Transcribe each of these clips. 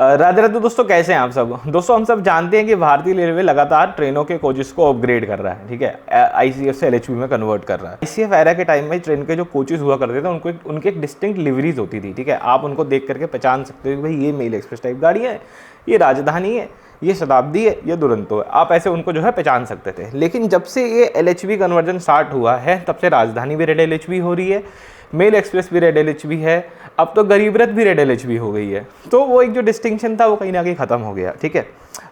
राधे राधे दोस्तों, कैसे हैं आप सब। दोस्तों हम सब जानते हैं कि भारतीय रेलवे लगातार ट्रेनों के कोचेस को अपग्रेड कर रहा है, ठीक है, आईसीएफ से एलएचबी में कन्वर्ट कर रहा है। आईसीएफ एरा के टाइम में ट्रेन के जो कोचेस हुआ करते थे उनको उनकी एक डिस्टिंक्ट लिवरीज होती थी, ठीक है। आप उनको देख करके पहचान सकते हो कि भाई ये मेल एक्सप्रेस टाइप गाड़ियाँ हैं, ये राजधानी है, ये शताब्दी है, ये दुरंतो है। आप ऐसे उनको जो है पहचान सकते थे। लेकिन जब से ये एलएचबी कन्वर्जन स्टार्ट हुआ है तब से राजधानी भी रेड एलएचबी हो रही है, मेल एक्सप्रेस भी रेड एलएचबी है, अब तो गरीब रथ भी रेड एलएचबी हो गई है। तो वो एक जो डिस्टिंक्शन था वो कहीं ना कहीं खत्म हो गया, ठीक है।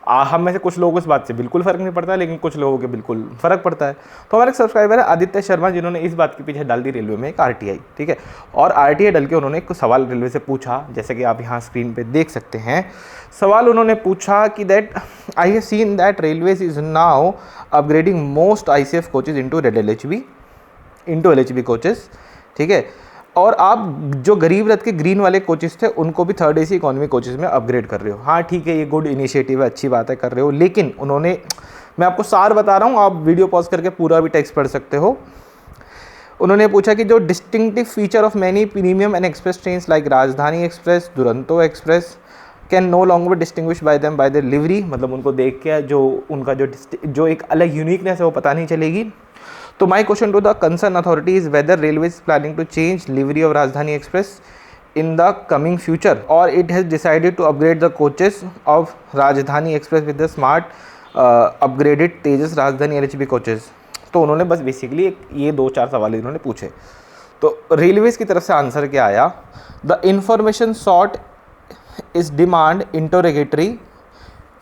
हम में से कुछ लोगों को इस बात से बिल्कुल फ़र्क नहीं पड़ता, लेकिन कुछ लोगों के बिल्कुल फ़र्क पड़ता है। तो हमारे एक सब्सक्राइबर है आदित्य शर्मा, जिन्होंने इस बात के पीछे डाल दी रेलवे में एक आरटीआई, ठीक है। और आरटीआई डाल के उन्होंने एक सवाल रेलवे से पूछा, जैसे कि आप यहाँ स्क्रीन पर देख सकते हैं। सवाल उन्होंने पूछा कि that I have seen that railways is now upgrading most ICF coaches into red LHB, into LHB coaches, ठीक है। और आप जो गरीब रथ के ग्रीन वाले कोचेस थे उनको भी थर्ड एसी इकोनॉमी कोचेस में अपग्रेड कर रहे हो। हाँ ठीक है, ये गुड इनिशिएटिव है, अच्छी बात है, कर रहे हो। लेकिन उन्होंने, मैं आपको सार बता रहा हूँ, आप वीडियो पॉज करके पूरा भी टेक्स्ट पढ़ सकते हो। उन्होंने पूछा कि जो distinctive feature of many premium and express train like Rajdhani express, Duronto express can no longer be distinguish by them by their livery, मतलब उनको देख के जो उनका जो एक अलग यूनिकनेस है वो पता नहीं चलेगी। तो my question to the concern authority is whether railway is planning to change livery of Rajdhani express in the coming future or it has decided to upgrade the coaches of Rajdhani express with the smart upgraded Tejas Rajdhani LHB coaches. तो उन्होंने बस basically ये 2-4 सवाल इन्होंने पूछे। तो railways की तरफ से आंसर क्या आया, the information sought is demand interrogatory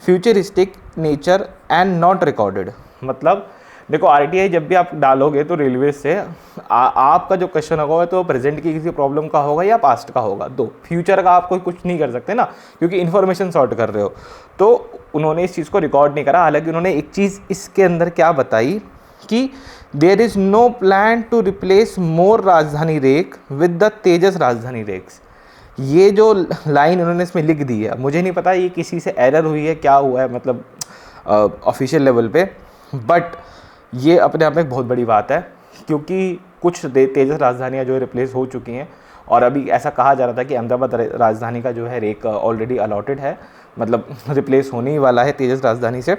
futuristic nature and not recorded. मतलब देखो, आरटीआई जब भी आप डालोगे तो रेलवे से आपका जो क्वेश्चन होगा तो प्रेजेंट की किसी प्रॉब्लम का होगा या पास्ट का होगा। तो फ्यूचर का आप कोई कुछ नहीं कर सकते ना, क्योंकि इन्फॉर्मेशन सॉर्ट कर रहे हो। तो उन्होंने इस चीज़ को रिकॉर्ड नहीं करा। हालांकि उन्होंने एक चीज़ इसके अंदर क्या बताई कि there is no plan to replace more Rajdhani rake with the तेजस राजधानी रेक्स। ये जो लाइन उन्होंने इसमें लिख दी है, मुझे नहीं पता ये किसी से एरर हुई है, क्या हुआ है, मतलब ऑफिशियल लेवल पे, बट ये अपने आप में एक बहुत बड़ी बात है, क्योंकि कुछ तेजस राजधानियाँ जो है रिप्लेस हो चुकी हैं। और अभी ऐसा कहा जा रहा था कि अहमदाबाद राजधानी का जो है रेक ऑलरेडी अलॉटेड है, मतलब रिप्लेस होने ही वाला है तेजस राजधानी से।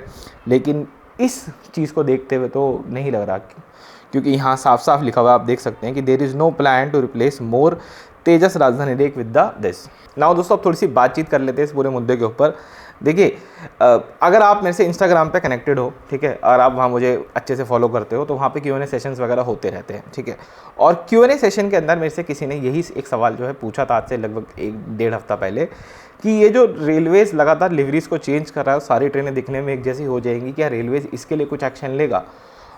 लेकिन इस चीज़ को देखते हुए तो नहीं लग रहा, क्योंकि यहाँ साफ साफ लिखा हुआ आप देख सकते हैं कि there is no plan to replace more Tejas Rajdhani rake with the this. Now दोस्तों, अब थोड़ी सी बातचीत कर लेते हैं इस पूरे मुद्दे के ऊपर। देखिए, अगर आप मेरे से इंस्टाग्राम पे कनेक्टेड हो, ठीक है, और आप वहाँ मुझे अच्छे से फॉलो करते हो, तो वहाँ पे Q&A सेशंस वगैरह होते रहते हैं, ठीक है। और Q&A सेशन के अंदर मेरे से किसी ने यही एक सवाल जो है पूछा था आज से लगभग 1-1.5 हफ्ता पहले, कि ये जो रेलवेज़ लगातार लिवरीज़ को चेंज कर रहा है, सारी ट्रेनें दिखने में एक जैसी हो जाएंगी, क्या रेलवेज़ इसके लिए कुछ एक्शन लेगा।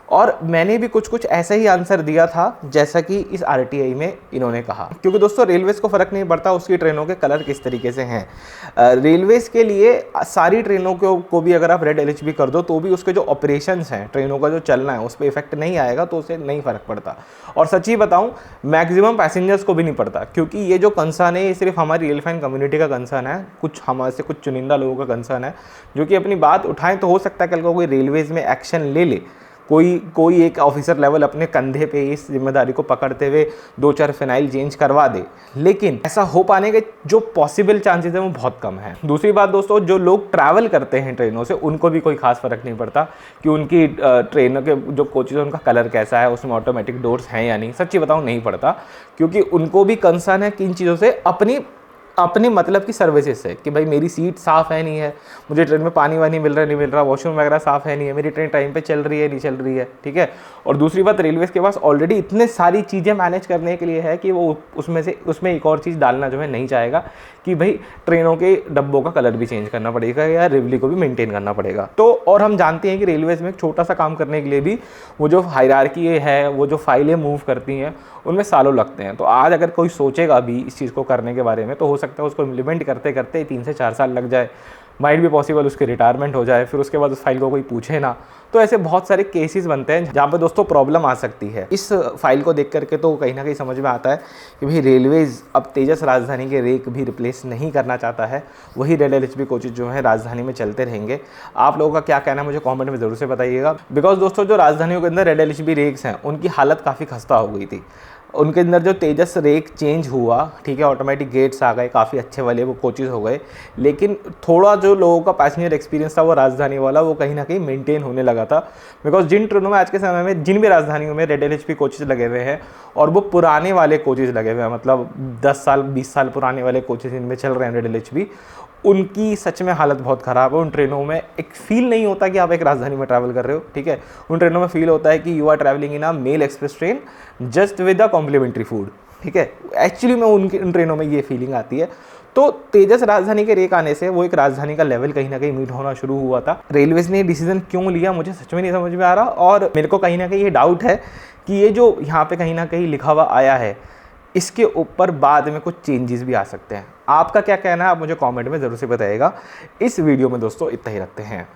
और मैंने भी कुछ ऐसा ही आंसर दिया था जैसा कि इस आरटीआई में इन्होंने कहा, क्योंकि दोस्तों रेलवेज़ को फ़र्क नहीं पड़ता उसकी ट्रेनों के कलर किस तरीके से हैं। रेलवेज़ के लिए सारी ट्रेनों को भी अगर आप रेड एलएचबी कर दो तो भी उसके जो ऑपरेशंस हैं, ट्रेनों का जो चलना है, उस पर इफेक्ट नहीं आएगा, तो उसे नहीं फ़र्क पड़ता। और सच्ची बताऊँ, मैक्सिमम पैसेंजर्स को भी नहीं पड़ता, क्योंकि ये जो कंसर्न है ये सिर्फ हमारी रेल फैन कम्युनिटी का कंसर्न है, कुछ हमारे से कुछ चुनिंदा लोगों का कंसर्न है जो कि अपनी बात उठाएं। तो हो सकता है कल को कोई रेलवेज़ में एक्शन ले ले, कोई एक ऑफिसर लेवल अपने कंधे पे इस जिम्मेदारी को पकड़ते हुए 2-4 फिनाइल चेंज करवा दे, लेकिन ऐसा हो पाने के जो पॉसिबल चांसेस हैं वो बहुत कम है। दूसरी बात दोस्तों, जो लोग ट्रैवल करते हैं ट्रेनों से उनको भी कोई खास फर्क नहीं पड़ता कि उनकी ट्रेनों के जो कोचेज हैं उनका कलर कैसा है, उसमें ऑटोमेटिक डोर्स हैं या नहीं। सच्ची बताऊँ, नहीं पड़ता, क्योंकि उनको भी कंसर्न है कि इन चीज़ों से अपने मतलब की सर्विसेज से, कि भाई मेरी सीट साफ़ है नहीं है, मुझे ट्रेन में पानी वानी मिल रहा है नहीं मिल रहा, वॉशरूम वगैरह साफ़ है नहीं है, मेरी ट्रेन टाइम पे चल रही है नहीं चल रही है, ठीक है। और दूसरी बात, रेलवेज़ के पास ऑलरेडी इतने सारी चीज़ें मैनेज करने के लिए है कि वो उसमें एक और चीज़ डालना जो है नहीं चाहेगा कि भाई ट्रेनों के डब्बों का कलर भी चेंज करना पड़ेगा या रिवली को भी मेंटेन करना पड़ेगा। तो और हम जानते हैं कि रेलवेज़ में एक छोटा सा काम करने के लिए भी वो जो हायरार्की है, वो जो फाइलें मूव करती हैं, उनमें सालों लगते हैं। तो आज अगर कोई सोचेगा भी इस चीज़ को करने के बारे में, तो हो सकता है उसको इम्प्लीमेंट करते करते 3 से 4 साल लग जाए, माइट भी पॉसिबल उसकी रिटायरमेंट हो जाए, फिर उसके बाद उस फाइल को कोई पूछे ना। तो ऐसे बहुत सारे केसेस बनते हैं जहाँ पे दोस्तों प्रॉब्लम आ सकती है। इस फाइल को देख करके तो कहीं ना कहीं समझ में आता है कि भाई रेलवेज़ अब तेजस राजधानी के रेक भी रिप्लेस नहीं करना चाहता है, वही रेड एलएचबी कोचेज जो है राजधानी में चलते रहेंगे। आप लोगों का क्या कहना है मुझे कॉमेंट में ज़रूर से बताइएगा, बिकॉज दोस्तों जो राजधानियों के अंदर रेड एलएचबी रेक्स हैं उनकी हालत काफ़ी खस्ता हो गई थी। उनके अंदर जो तेजस रेक चेंज हुआ, ठीक है, ऑटोमेटिक गेट्स आ गए, काफ़ी अच्छे वाले वो कोचेज़ हो गए, लेकिन थोड़ा जो लोगों का पैसेंजर एक्सपीरियंस था वो राजधानी वाला, वो कहीं ना कहीं मेंटेन होने लगा था। बिकॉज जिन ट्रेनों में आज के समय में जिन भी राजधानियों में रेड LHP कोचेज़ लगे हुए हैं और वो पुराने वाले कोचेज़ लगे हुए हैं, मतलब 10 साल 20 साल पुराने वाले कोचेज़ इनमें चल रहे हैं रेड LHP, उनकी सच में हालत बहुत ख़राब है। उन ट्रेनों में एक फील नहीं होता कि आप एक राजधानी में ट्रैवल कर रहे हो, ठीक है। उन ट्रेनों में फील होता है कि you are travelling in a mail express train just with a complimentary food, ठीक है। एक्चुअली में उन ट्रेनों में ये फीलिंग आती है। तो तेजस राजधानी के रेक आने से वो एक राजधानी का लेवल कहीं ना कहीं मीट होना शुरू हुआ था। रेलवेज ने ये डिसीजन क्यों लिया मुझे सच में नहीं समझ में आ रहा, और मेरे को कहीं ना कहीं ये डाउट है कि ये जो यहाँ पे कहीं ना कहीं लिखा हुआ आया है इसके ऊपर बाद में कुछ चेंजेस भी आ सकते हैं। आपका क्या कहना है आप मुझे कमेंट में ज़रूर से बताइएगा। इस वीडियो में दोस्तों इतना ही रखते हैं।